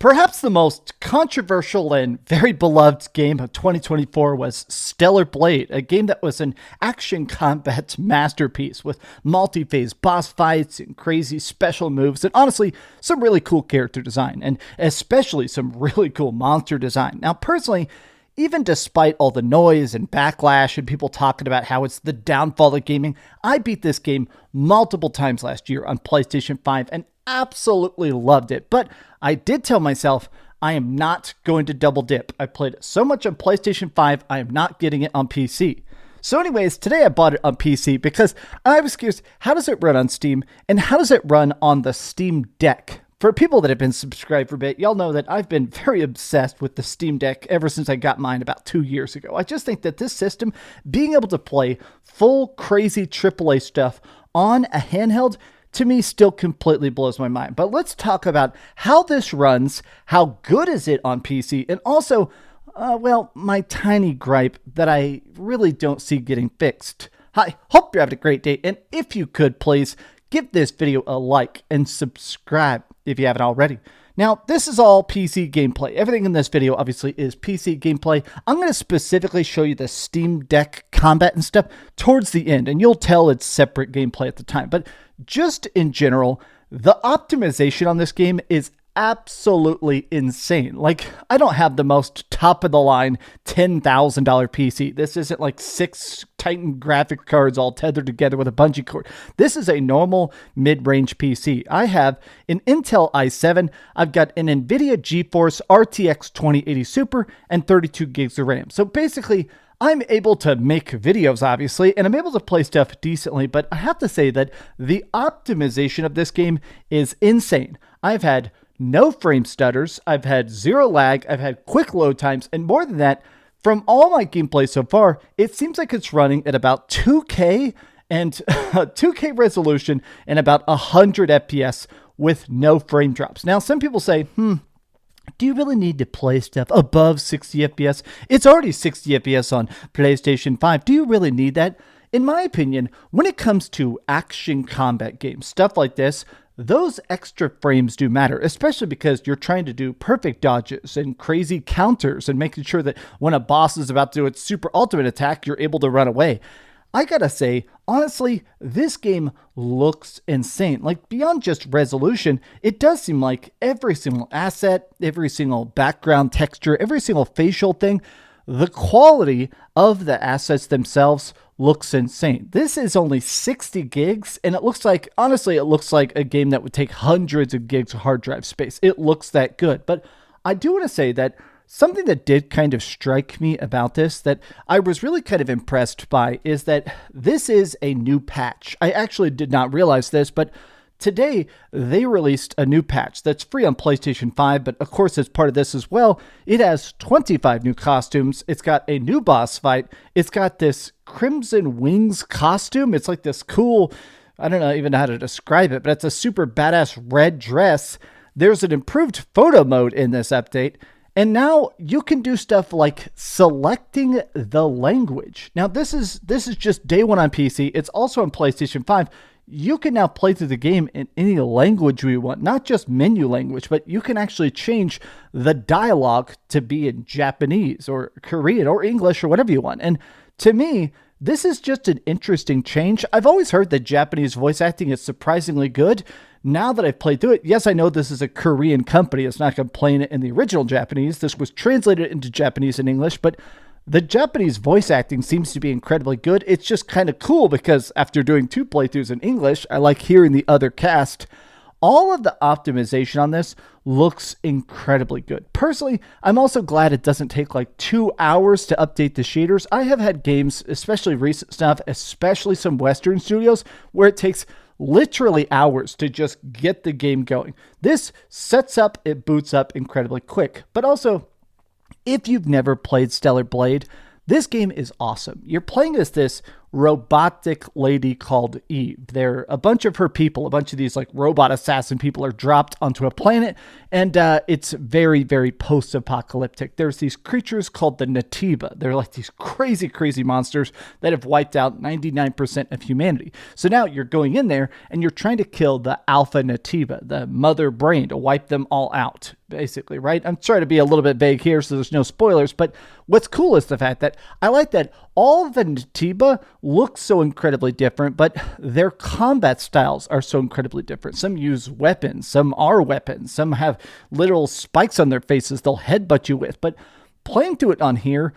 Perhaps the most controversial and very beloved game of 2024 was Stellar Blade, a game that was an action combat masterpiece with multi-phase boss fights and crazy special moves and honestly, some really cool character design and especially some really cool monster design. Now, personally, even despite all the noise and backlash and people talking about how it's the downfall of gaming, I beat this game multiple times last year on PlayStation 5 and absolutely loved it. But I did tell myself I am not going to double dip. I played it so much on PlayStation 5, I am not getting it on PC. So anyways, today I bought it on PC because I was curious, how does it run on Steam and how does it run on the Steam Deck? For people that have been subscribed for a bit, y'all know that I've been very obsessed with the Steam Deck ever since I got mine about 2 years ago. I just think that this system, being able to play full crazy AAA stuff on a handheld, to me still completely blows my mind. But let's talk about how this runs, how good is it on PC, and also, my tiny gripe that I really don't see getting fixed. Hi, hope you're having a great day, and if you could, please give this video a like and subscribe if you haven't already. Now, this is all PC gameplay. Everything in this video, obviously, is PC gameplay. I'm going to specifically show you the Steam Deck combat and stuff towards the end, and you'll tell it's separate gameplay at the time. But just in general, the optimization on this game is absolutely insane. Like, I don't have the most top-of-the-line $10,000 PC. This isn't like 6 Titan graphic cards all tethered together with a bungee cord. This is a normal mid-range PC. I have an Intel i7, I've got an NVIDIA GeForce RTX 2080 Super, and 32 gigs of RAM. So basically, I'm able to make videos, obviously, and I'm able to play stuff decently, but I have to say that the optimization of this game is insane. I've had no frame stutters, I've had zero lag, I've had quick load times, and more than that, from all my gameplay so far, it seems like it's running at about 2K and 2K resolution and about 100 FPS with no frame drops. Now, some people say, do you really need to play stuff above 60 FPS? It's already 60 FPS on PlayStation 5. Do you really need that? In my opinion, when it comes to action combat games, stuff like this, those extra frames do matter, especially because you're trying to do perfect dodges and crazy counters and making sure that when a boss is about to do its super ultimate attack, you're able to run away. I gotta say, honestly, this game looks insane. Like, beyond just resolution, it does seem like every single asset, every single background texture, every single facial thing, the quality of the assets themselves looks insane. This is only 60 gigs, and it looks like, honestly, it looks like a game that would take hundreds of gigs of hard drive space. It looks that good. But I do want to say that something that did kind of strike me about this that I was really kind of impressed by is that this is a new patch. I actually did not realize this, but today, they released a new patch that's free on PlayStation 5, but of course, as part of this as well, it has 25 new costumes. It's got a new boss fight. It's got this Crimson Wings costume. It's like this cool, I don't know even know how to describe it, but it's a super badass red dress. There's an improved photo mode in this update. And now you can do stuff like selecting the language. Now, this is just day one on PC. It's also on PlayStation 5. You can now play through the game in any language we want, not just menu language, but you can actually change the dialogue to be in Japanese or Korean or English or whatever you want. And to me, this is just an interesting change. I've always heard that Japanese voice acting is surprisingly good. Now that I've played through it, yes, I know this is a Korean company. It's not going to play it in the original Japanese. This was translated into Japanese and English, but the Japanese voice acting seems to be incredibly good. It's just kind of cool because after doing 2 playthroughs in English, I like hearing the other cast. All of the optimization on this looks incredibly good. Personally, I'm also glad it doesn't take like 2 hours to update the shaders. I have had games, especially recent stuff, especially some Western studios, where it takes literally hours to just get the game going. This sets up, it boots up incredibly quick. But also, if you've never played Stellar Blade, this game is awesome. You're playing as this robotic lady called Eve. They're a bunch of her people, a bunch of these like robot assassin people are dropped onto a planet, and it's very, very post-apocalyptic. There's these creatures called the Naytiba. They're like these crazy, crazy monsters that have wiped out 99% of humanity. So now you're going in there and you're trying to kill the alpha Naytiba, the mother brain, to wipe them all out, basically, right? I'm trying to be a little bit vague here so there's no spoilers, but what's cool is the fact that I like that all of the Naytiba look so incredibly different, but their combat styles are so incredibly different. Some use weapons, some are weapons, some have literal spikes on their faces they'll headbutt you with. But playing through it on here,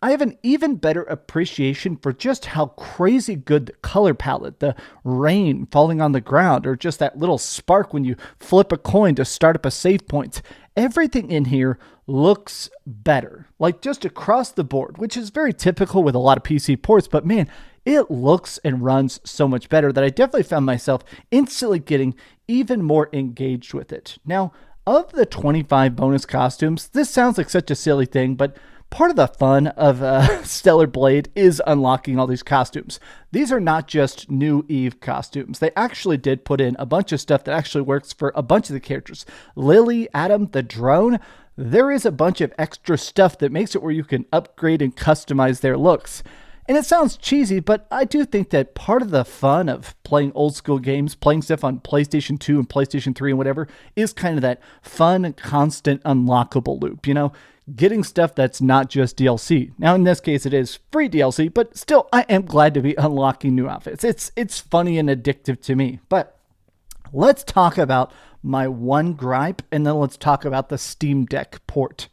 I have an even better appreciation for just how crazy good the color palette, the rain falling on the ground, or just that little spark when you flip a coin to start up a save point. Everything in here looks better, like just across the board, which is very typical with a lot of PC ports, but man, it looks and runs so much better that I definitely found myself instantly getting even more engaged with it. Now, of the 25 bonus costumes, this sounds like such a silly thing, but part of the fun of Stellar Blade is unlocking all these costumes. These are not just new Eve costumes. They actually did put in a bunch of stuff that actually works for a bunch of the characters. Lily, Adam, the drone, there is a bunch of extra stuff that makes it where you can upgrade and customize their looks. And it sounds cheesy, but I do think that part of the fun of playing old school games, playing stuff on PlayStation 2 and PlayStation 3 and whatever, is kind of that fun, constant, unlockable loop, you know? Getting stuff that's not just DLC. Now, in this case, it is free DLC, but still, I am glad to be unlocking new outfits. It's funny and addictive to me. But let's talk about my one gripe, and then let's talk about the Steam Deck port.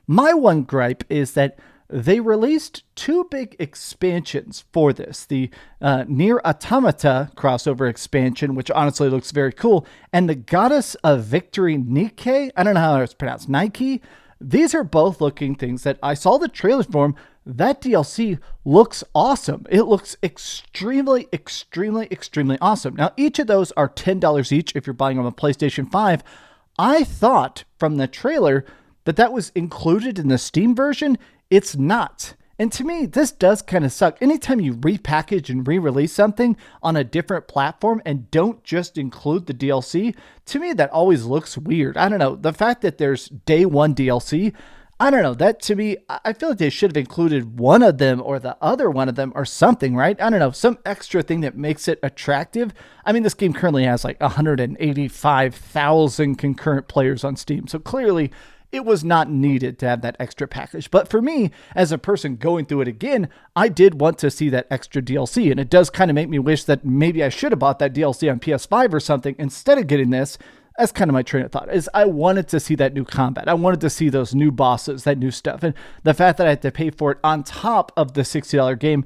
My one gripe is that they released two big expansions for this. The Nier Automata crossover expansion, which honestly looks very cool, and the Goddess of Victory Nike. I don't know how it's pronounced. Nike. These are both looking things that I saw the trailers for them. That DLC looks awesome. It looks extremely, extremely, extremely awesome. Now, each of those are $10 each if you're buying on a PlayStation 5. I thought from the trailer that that was included in the Steam version. It's not. And to me, this does kind of suck. Anytime you repackage and re-release something on a different platform and don't just include the DLC, to me, that always looks weird. I don't know. The fact that there's day one DLC, I don't know. That to me, I feel like they should have included one of them or the other one of them or something, right? I don't know. Some extra thing that makes it attractive. I mean, this game currently has like 185,000 concurrent players on Steam. So clearly, it was not needed to have that extra package. But for me, as a person going through it again, I did want to see that extra DLC. And it does kind of make me wish that maybe I should have bought that DLC on PS5 or something instead of getting this. That's kind of my train of thought, is I wanted to see that new combat. I wanted to see those new bosses, that new stuff. And the fact that I had to pay for it on top of the $60 game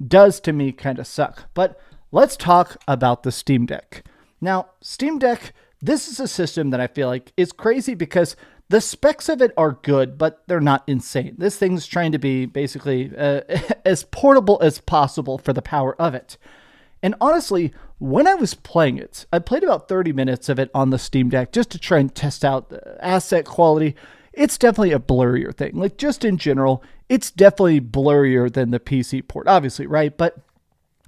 does to me kind of suck. But let's talk about the Steam Deck. Now, Steam Deck, this is a system that I feel like is crazy because the specs of it are good, but they're not insane. This thing's trying to be basically as portable as possible for the power of it. And honestly, when I was playing it, I played about 30 minutes of it on the Steam Deck just to try and test out the asset quality. It's definitely a blurrier thing. Like just in general, it's definitely blurrier than the PC port, obviously, right? But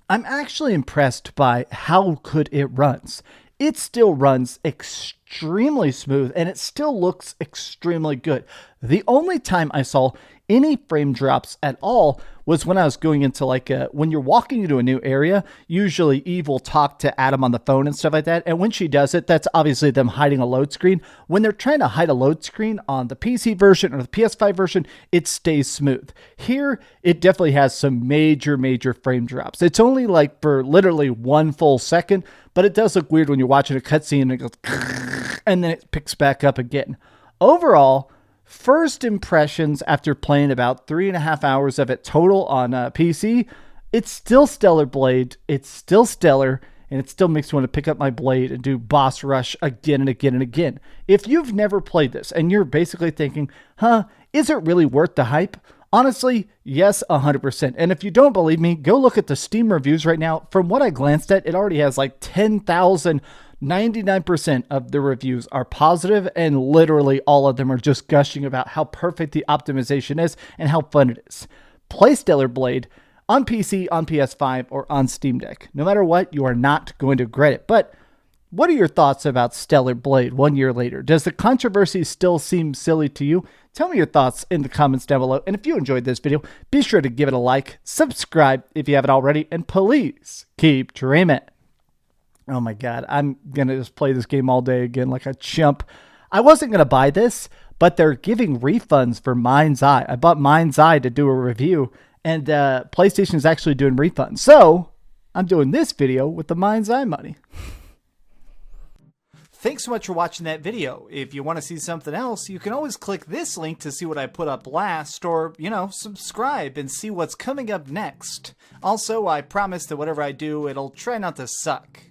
I'm actually impressed by how good it runs. It still runs extremely smooth and it still looks extremely good. The only time I saw any frame drops at all was when I was going into when you're walking into a new area, usually Eve will talk to Adam on the phone and stuff like that. And when she does it, that's obviously them hiding a load screen. When they're trying to hide a load screen on the PC version or the PS5 version, it stays smooth. Here, it definitely has some major, major frame drops. It's only like for literally 1 full second, but it does look weird when you're watching a cutscene and it goes and then it picks back up again. Overall, first impressions after playing about 3.5 hours of it total on PC, it's still Stellar Blade, it's still stellar, and it still makes me want to pick up my blade and do boss rush again and again and again. If you've never played this and you're basically thinking, is it really worth the hype? Honestly, yes, 100%. And if you don't believe me, go look at the Steam reviews right now. From what I glanced at, it already has like 10,000. 99% of the reviews are positive, and literally all of them are just gushing about how perfect the optimization is and how fun it is. Play Stellar Blade. on PC, on PS5, or on Steam Deck. No matter what, you are not going to regret it. But what are your thoughts about Stellar Blade 1 year later? Does the controversy still seem silly to you? Tell me your thoughts in the comments down below. And if you enjoyed this video, be sure to give it a like, subscribe if you haven't already, and please keep dreaming. Oh my god, I'm going to just play this game all day again like a chump. I wasn't going to buy this, but they're giving refunds for Mind's Eye. I bought Mind's Eye to do a review, and PlayStation is actually doing refunds. So I'm doing this video with the Mind's Eye money. Thanks so much for watching that video. If you want to see something else, you can always click this link to see what I put up last, or, subscribe and see what's coming up next. Also, I promise that whatever I do, it'll try not to suck.